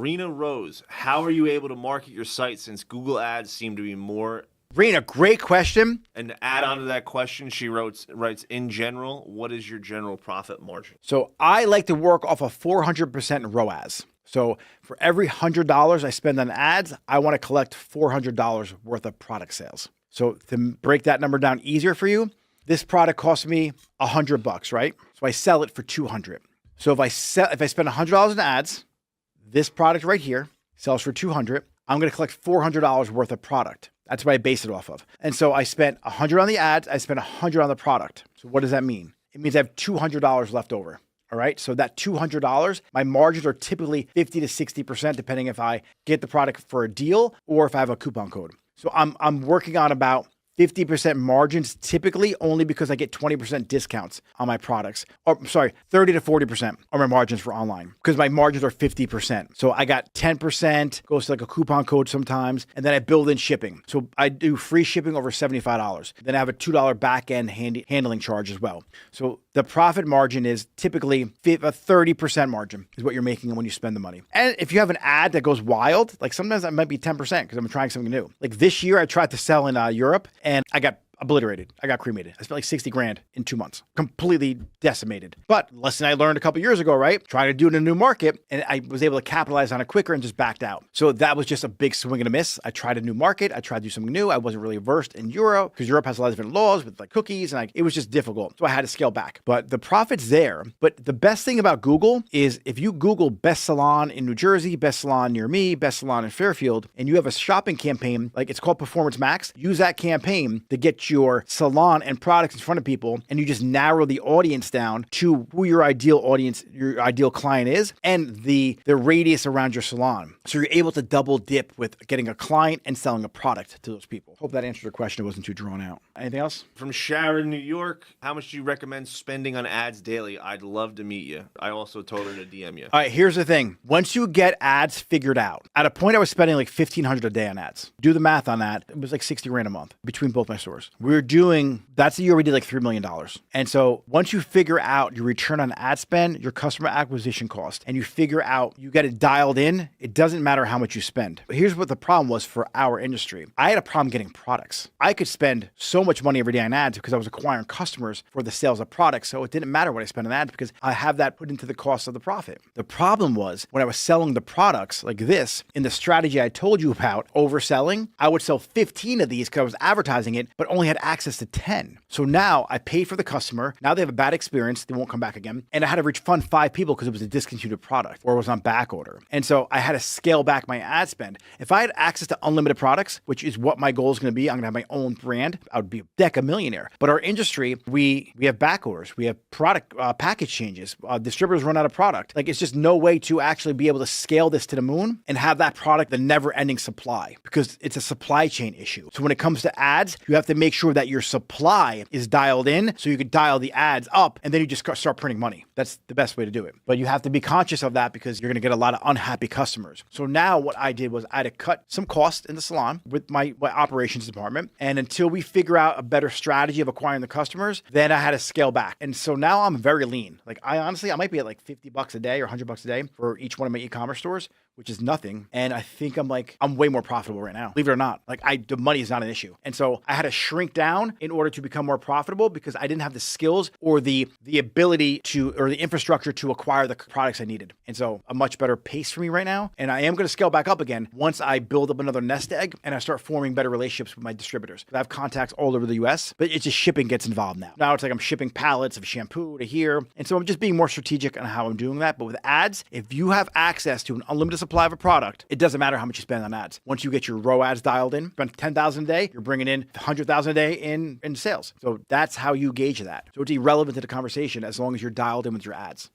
Rina Rose, how are you able to market your site since Google ads seem to be more? Rina, great question. And to add on to that question, she writes, in general, what is your general profit margin? So I like to work off of 400% ROAS. So for every $100 I spend on ads, I want to collect $400 worth of product sales. So to break that number down easier for you, this product costs me $100, right? So I sell it for $200. So if I spend $100 in ads, this product right here sells for $200. I'm going to collect $400 worth of product. That's what I base it off of. And so I spent $100 on the ads. I spent $100 on the product. So what does that mean? It means I have $200 left over. All right. So that $200, my margins are typically 50 to 60%, depending if I get the product for a deal or if I have a coupon code. So I'm working on about 50% margins, typically only because I get 20% discounts on my products. Or sorry, 30 to 40% are my margins for online because my margins are 50%. So I got 10% goes to like a coupon code sometimes, and then I build in shipping. So I do free shipping over $75. Then I have a $2 back end handling charge as well. So the profit margin is typically a 30% margin is what you're making when you spend the money. And if you have an ad that goes wild, like sometimes that might be 10% because I'm trying something new. Like this year I tried to sell in Europe and I got obliterated. I got cremated. I spent like 60 grand in 2 months, completely decimated. But lesson I learned a couple years ago, right? Trying to do it in a new market, and I was able to capitalize on it quicker and just backed out. So that was just a big swing and a miss. I tried a new market. I tried to do something new. I wasn't really versed in Europe because Europe has a lot of different laws with like cookies, and it was just difficult. So I had to scale back. But the profit's there. But the best thing about Google is if you Google best salon in New Jersey, best salon near me, best salon in Fairfield, and you have a shopping campaign, like it's called Performance Max, use that campaign to get your salon and products in front of people, and you just narrow the audience down to who your ideal audience, your ideal client is, and the radius around your salon. So you're able to double dip with getting a client and selling a product to those people. Hope that answered your question. It wasn't too drawn out. Anything else? From Sharon, New York, how much do you recommend spending on ads daily? I'd love to meet you. I also told her to DM you. All right, here's the thing. Once you get ads figured out, at a point I was spending like $1,500 a day on ads. Do the math on that. It was like 60 grand a month between both my stores. That's the year we did like $3 million. And so once you figure out your return on ad spend, your customer acquisition cost, and you figure out you get it dialed in, it doesn't matter how much you spend. But here's what the problem was for our industry. I had a problem getting products. I could spend so much money every day on ads because I was acquiring customers for the sales of products. So it didn't matter what I spent on ads because I have that put into the cost of the profit. The problem was when I was selling the products like this, in the strategy I told you about, overselling, I would sell 15 of these because I was advertising it, but only had access to 10. So now I paid for the customer. Now they have a bad experience. They won't come back again. And I had to refund 5 people because it was a discontinued product or it was on back order. And so I had to scale back my ad spend. If I had access to unlimited products, which is what my goal is going to be, I'm going to have my own brand. I would be a deca millionaire. But our industry, we have back orders. We have product package changes. Distributors run out of product. Like it's just no way to actually be able to scale this to the moon and have that product the never ending supply because it's a supply chain issue. So when it comes to ads, you have to make sure that your supply is dialed in so you can dial the ads up and then you just start printing money. That's the best way to do it. But you have to be conscious of that because you're going to get a lot of unhappy customers. So now what I did was I had to cut some costs in the salon with my operations department. And until we figure out a better strategy of acquiring the customers, then I had to scale back. And so now I'm very lean. Like I might be at like $50 a day or $100 a day for each one of my e-commerce stores, which is nothing. And I think I'm way more profitable right now. Believe it or not, the money is not an issue. And so I had to shrink down in order to become more profitable because I didn't have the skills or the ability or the infrastructure to acquire the products I needed. And so a much better pace for me right now. And I am going to scale back up again once I build up another nest egg and I start forming better relationships with my distributors. I have contacts all over the US, but it's just shipping gets involved now. Now it's like I'm shipping pallets of shampoo to here. And so I'm just being more strategic on how I'm doing that. But with ads, if you have access to an unlimited supply of a product, it doesn't matter how much you spend on ads. Once you get your ROAS dialed in, spend $10,000 a day, you're bringing in $100,000 a day in sales. So that's how you gauge that. So it's irrelevant to the conversation as long as you're dialed in with your ads.